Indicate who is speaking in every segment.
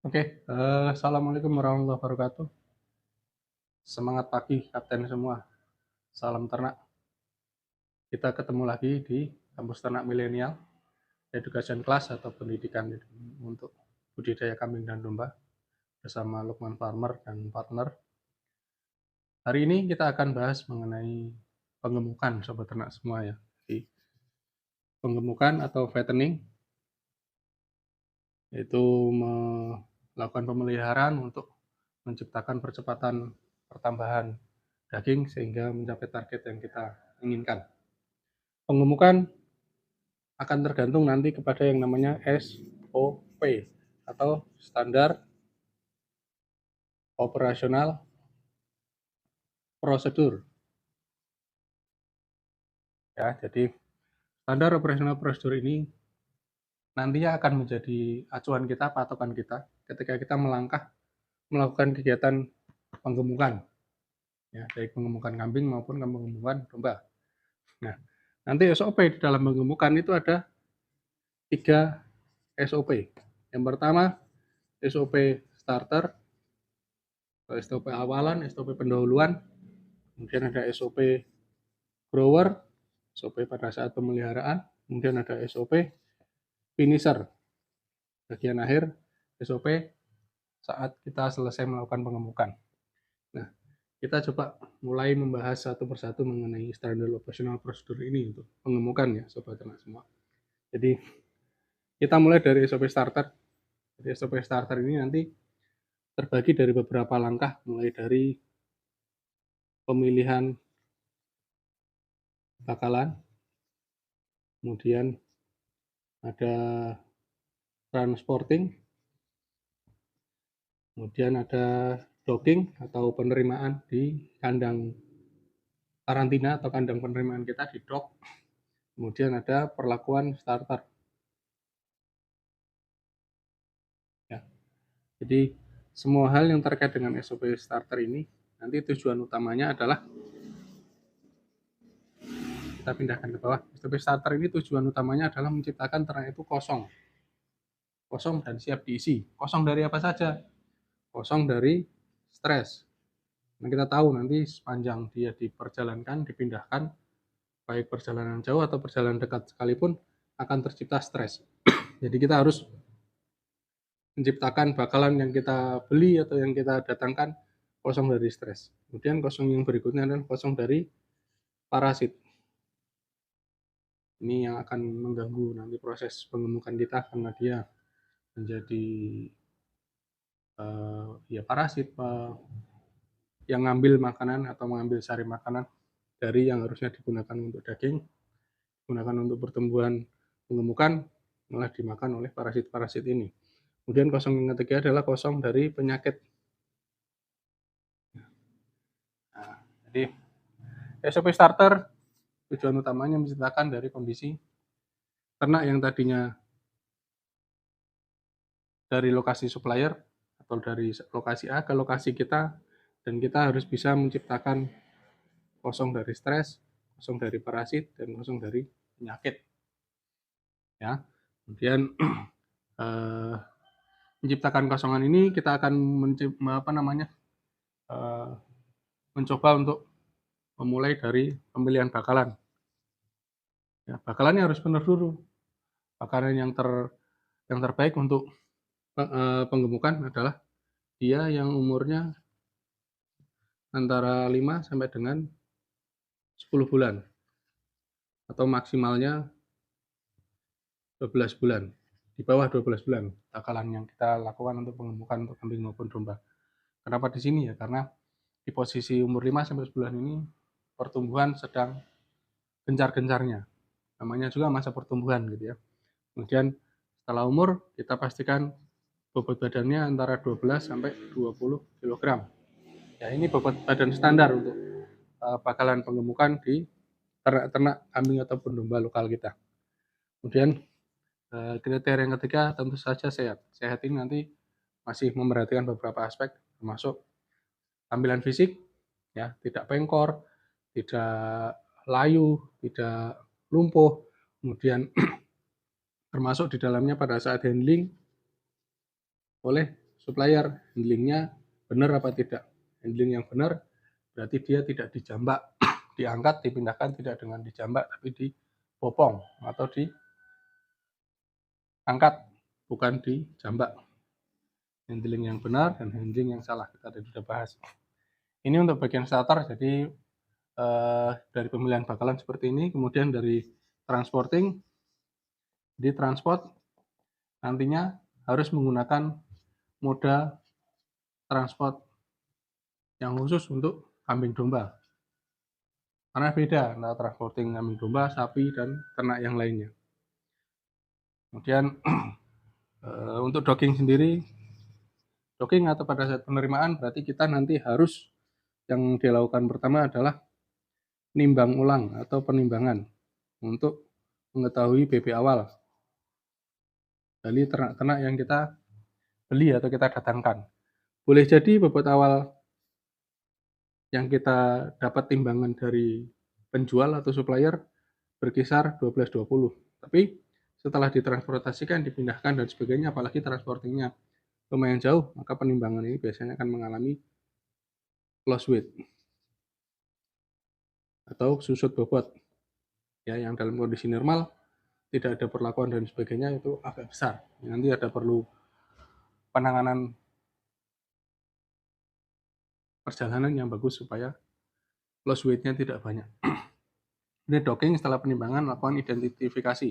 Speaker 1: Oke, assalamualaikum warahmatullahi wabarakatuh. Semangat pagi, kapten semua. Salam ternak. Kita ketemu lagi di kampus ternak milenial, education class atau pendidikan untuk budidaya kambing dan domba bersama Lukman Farmer dan partner. Hari ini kita akan bahas mengenai penggemukan sobat ternak semua ya. Jadi, penggemukan atau fattening yaitu melakukan pemeliharaan untuk menciptakan percepatan pertambahan daging sehingga mencapai target yang kita inginkan. Penggemukan akan tergantung nanti kepada yang namanya SOP atau standar operasional prosedur. Ya, jadi standar operasional prosedur ini nantinya akan menjadi acuan kita, patokan kita ketika kita melakukan kegiatan penggemukan. Ya, baik penggemukan kambing maupun penggemukan domba. Nah, nanti SOP di dalam penggemukan itu ada 3 SOP. Yang pertama, SOP starter, SOP awalan, SOP pendahuluan, kemudian ada SOP grower, SOP pada saat pemeliharaan, kemudian ada SOP finisher, bagian akhir SOP saat kita selesai melakukan pengemukan. Nah, kita coba mulai membahas satu persatu mengenai standar operational prosedur ini untuk pengemukan ya sobat ternak semua. Jadi kita mulai dari SOP starter. Jadi SOP starter ini nanti terbagi dari beberapa langkah, mulai dari pemilihan bakalan, kemudian ada transporting, kemudian ada docking atau penerimaan di kandang karantina atau kandang penerimaan kita di dock, kemudian ada perlakuan starter. Ya. Jadi semua hal yang terkait dengan SOP starter ini nanti tujuan utamanya adalah kita pindahkan ke bawah. SOP starter ini tujuan utamanya adalah menciptakan ternak itu kosong dan siap diisi. Kosong dari apa saja? Kosong dari stres. Nah, kita tahu nanti sepanjang dia diperjalankan, dipindahkan, baik perjalanan jauh atau perjalanan dekat sekalipun, akan tercipta stres. Jadi kita harus menciptakan bakalan yang kita beli atau yang kita datangkan kosong dari stres. Kemudian kosong yang berikutnya adalah kosong dari parasit. Ini yang akan mengganggu nanti proses pengemukan kita karena dia menjadi ya parasit yang ngambil makanan atau mengambil sari makanan dari yang harusnya digunakan untuk daging, digunakan untuk pertumbuhan pengemukan, malah dimakan oleh parasit-parasit ini. Kemudian kosong yang ketiga adalah kosong dari penyakit. Nah, jadi SOP starter tujuan utamanya menciptakan dari kondisi ternak yang tadinya dari lokasi supplier atau dari lokasi A ke lokasi kita, dan kita harus bisa menciptakan kosong dari stres, kosong dari parasit, dan kosong dari penyakit. Ya, kemudian menciptakan kosongan ini kita akan mencoba untuk memulai dari pemilihan bakalan. Ya, bakalannya harus benar dulu. Bakalan yang terbaik untuk penggemukan adalah dia yang umurnya antara 5 sampai dengan 10 bulan atau maksimalnya 12 bulan. Di bawah 12 bulan bakalan yang kita lakukan untuk pengemukan untuk kambing maupun domba. Kenapa di sini ya? Karena di posisi umur 5 sampai 10 bulan ini pertumbuhan sedang gencar-gencarnya. Namanya juga masa pertumbuhan gitu ya. Kemudian setelah umur kita pastikan bobot badannya antara 12 sampai 20 kg. Ya, ini bobot badan standar untuk bakalan penggemukan di ternak kambing ataupun domba lokal kita. Kemudian kriteria yang ketiga tentu saja sehat. Sehat ini nanti masih memperhatikan beberapa aspek, termasuk tampilan fisik, ya, tidak pengkor, tidak layu, tidak lumpuh, kemudian termasuk di dalamnya pada saat handling boleh supplier, handlingnya benar apa tidak. Handling yang benar berarti dia tidak dijambak, diangkat, dipindahkan tidak dengan dijambak, tapi dibopong atau diangkat, bukan dijambak. Handling yang benar dan handling yang salah kita tadi sudah bahas. Ini untuk bagian starter, jadi dari pemilihan bakalan seperti ini. Kemudian dari transporting, di transport nantinya harus menggunakan moda transport yang khusus untuk kambing domba. Karena beda antara transporting kambing domba, sapi, dan ternak yang lainnya. Kemudian untuk docking sendiri, docking atau pada saat penerimaan berarti kita nanti harus yang dilakukan pertama adalah nimbang ulang atau penimbangan untuk mengetahui BB awal dari ternak-ternak yang kita beli atau kita datangkan. Boleh jadi bobot awal yang kita dapat timbangan dari penjual atau supplier berkisar 12-20. Tapi setelah ditransportasikan, dipindahkan dan sebagainya, apalagi transportingnya lumayan jauh, maka penimbangan ini biasanya akan mengalami loss weight atau susut bobot. Ya, yang dalam kondisi normal tidak ada perlakuan dan sebagainya itu agak besar. Nanti ada perlu penanganan perjalanan yang bagus supaya loss weight-nya tidak banyak. Ini docking setelah penimbangan lakukan identifikasi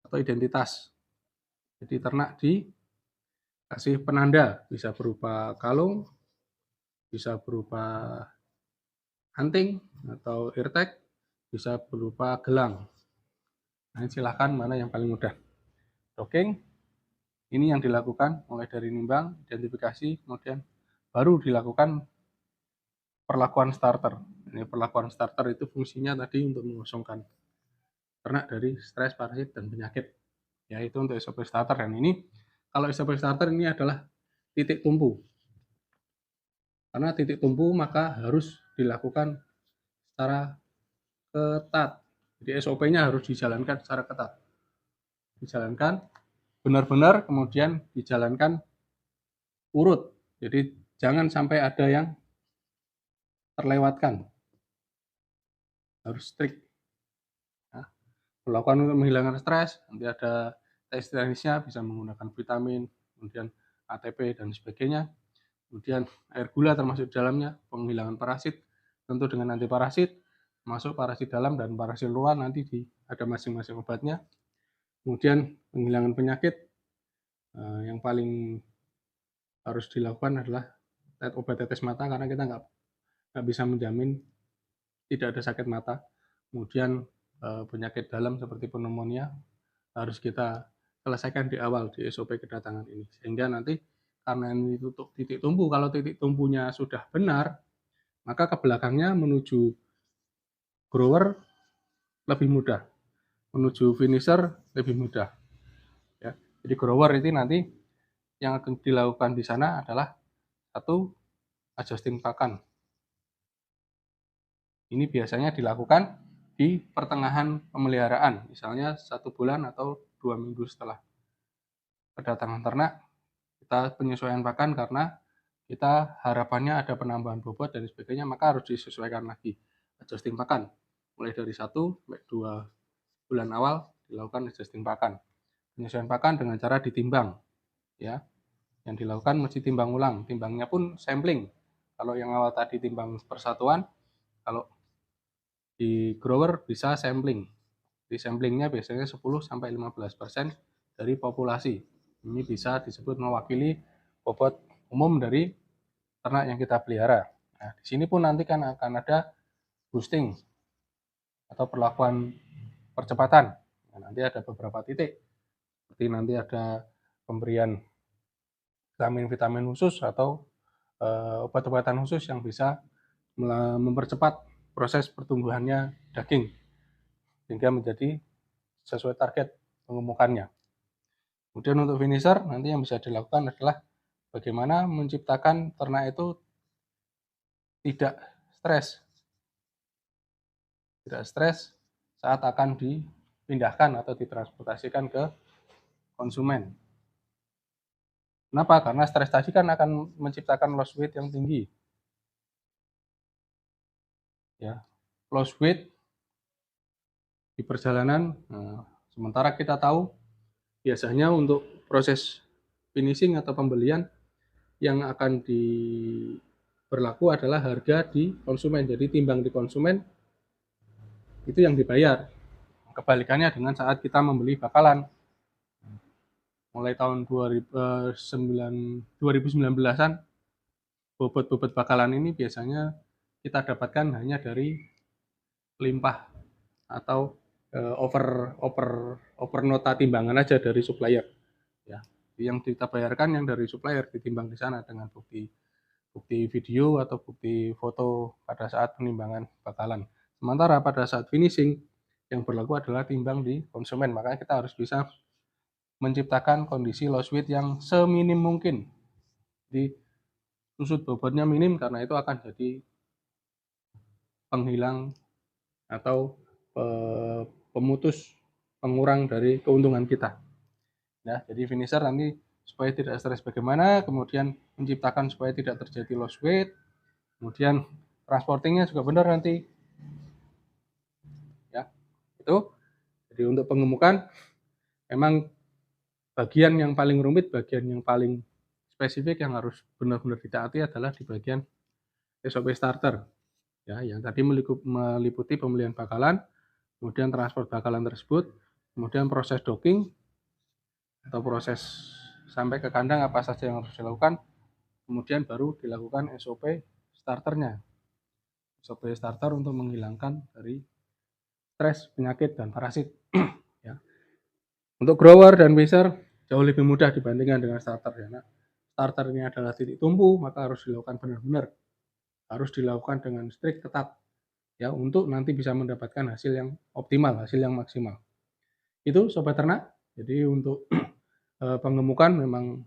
Speaker 1: atau identitas. Jadi ternak dikasih penanda, bisa berupa kalung, bisa berupa hunting atau eartag, bisa berupa gelang. Nah, silahkan mana yang paling mudah. Docking, ini yang dilakukan mulai dari nimbang, identifikasi, kemudian baru dilakukan perlakuan starter. Ini perlakuan starter itu fungsinya tadi untuk mengosongkan ternak dari stres, parasit, dan penyakit. Ya, itu untuk SOP starter. Dan ini, kalau SOP starter ini adalah titik tumpu. Karena titik tumpu maka harus dilakukan secara ketat. Jadi SOP-nya harus dijalankan secara ketat. Dijalankan benar-benar, kemudian dijalankan urut. Jadi jangan sampai ada yang terlewatkan. Harus strict. Nah, melakukan untuk menghilangkan stres, nanti ada tes teknisnya, bisa menggunakan vitamin, kemudian ATP dan sebagainya. Kemudian air gula termasuk di dalamnya, penghilangan parasit, tentu dengan anti parasit, masuk parasit dalam dan parasit luar, nanti ada masing-masing obatnya. Kemudian penghilangan penyakit, yang paling harus dilakukan adalah obat tetes mata, karena kita nggak bisa menjamin tidak ada sakit mata. Kemudian penyakit dalam seperti pneumonia harus kita selesaikan di awal di SOP kedatangan ini, sehingga nanti karena ini tutup titik tumpu, kalau titik tumpunya sudah benar, maka ke belakangnya menuju grower lebih mudah, menuju finisher lebih mudah. Ya. Jadi grower itu nanti yang akan dilakukan di sana adalah satu, adjusting pakan. Ini biasanya dilakukan di pertengahan pemeliharaan, misalnya 1 bulan atau 2 minggu setelah kedatangan ternak, kita penyesuaian pakan karena kita harapannya ada penambahan bobot dan sebagainya, maka harus disesuaikan lagi adjusting pakan. Mulai dari 1 sampai 2 bulan awal dilakukan adjusting pakan. Penyesuaian pakan dengan cara ditimbang. Ya. Yang dilakukan mesti timbang ulang. Timbangnya pun sampling. Kalau yang awal tadi timbang persatuan, kalau di grower bisa sampling. Di samplingnya biasanya 10-15% dari populasi. Ini bisa disebut mewakili bobot umum dari ternak yang kita pelihara. Nah, di sini pun nanti kan akan ada boosting atau perlakuan percepatan. Nah, nanti ada beberapa titik. Seperti nanti ada pemberian vitamin-vitamin khusus atau obat-obatan khusus yang bisa mempercepat proses pertumbuhannya daging sehingga menjadi sesuai target pengemukannya. Kemudian untuk finisher nanti yang bisa dilakukan adalah bagaimana menciptakan ternak itu tidak stres saat akan dipindahkan atau ditransportasikan ke konsumen. Kenapa? Karena stres tadi kan akan menciptakan loss weight yang tinggi. Ya, loss weight di perjalanan. Nah, sementara kita tahu biasanya untuk proses finishing atau pembelian yang akan berlaku adalah harga di konsumen. Jadi timbang di konsumen itu yang dibayar. Kebalikannya dengan saat kita membeli bakalan. Mulai tahun 2019-an, bobot-bobot bakalan ini biasanya kita dapatkan hanya dari limpah atau over nota timbangan aja dari supplier. Ya, yang kita bayarkan yang dari supplier ditimbang di sana dengan bukti video atau bukti foto pada saat penimbangan bakalan. Sementara pada saat finishing yang berlaku adalah timbang di konsumen. Makanya kita harus bisa menciptakan kondisi loss weight yang seminim mungkin. Di susut bobotnya minim karena itu akan jadi penghilang atau pemutus pengurang dari keuntungan kita. Ya, jadi finisher nanti supaya tidak stres bagaimana, kemudian menciptakan supaya tidak terjadi loss weight, kemudian transportingnya juga benar nanti. Ya, itu. Jadi untuk pengemukan memang bagian yang paling rumit, bagian yang paling spesifik yang harus benar-benar ditaati adalah di bagian SOP starter. Ya, yang tadi meliputi pembelian bakalan, kemudian transport bakalan tersebut, kemudian proses docking atau proses sampai ke kandang apa saja yang harus dilakukan, kemudian baru dilakukan SOP starternya. SOP starter untuk menghilangkan dari stres, penyakit, dan parasit. Ya. Untuk grower dan baser jauh lebih mudah dibandingkan dengan starter. Ya. Nah, starter ini adalah titik tumpu, maka harus dilakukan benar-benar. Harus dilakukan dengan strict, ketat. Ya, untuk nanti bisa mendapatkan hasil yang optimal, hasil yang maksimal. Itu sobat ternak. Jadi untuk pengemukan memang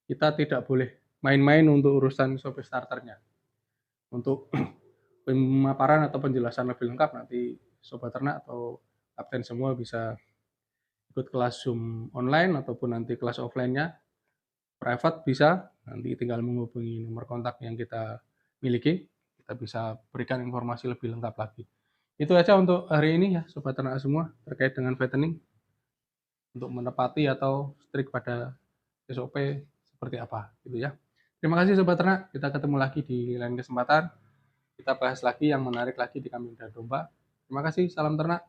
Speaker 1: kita tidak boleh main-main untuk urusan SOP starternya. Untuk pemaparan atau penjelasan lebih lengkap nanti sobat ternak atau kapten semua bisa ikut kelas Zoom online ataupun nanti kelas offline-nya private bisa, nanti tinggal menghubungi nomor kontak yang kita miliki, kita bisa berikan informasi lebih lengkap lagi. Itu aja untuk hari ini ya sobat ternak semua terkait dengan fattening untuk menepati atau strict pada SOP seperti apa gitu ya. Terima kasih sobat ternak, kita ketemu lagi di lain kesempatan. Kita bahas lagi yang menarik lagi di kambing dan domba. Terima kasih, salam ternak.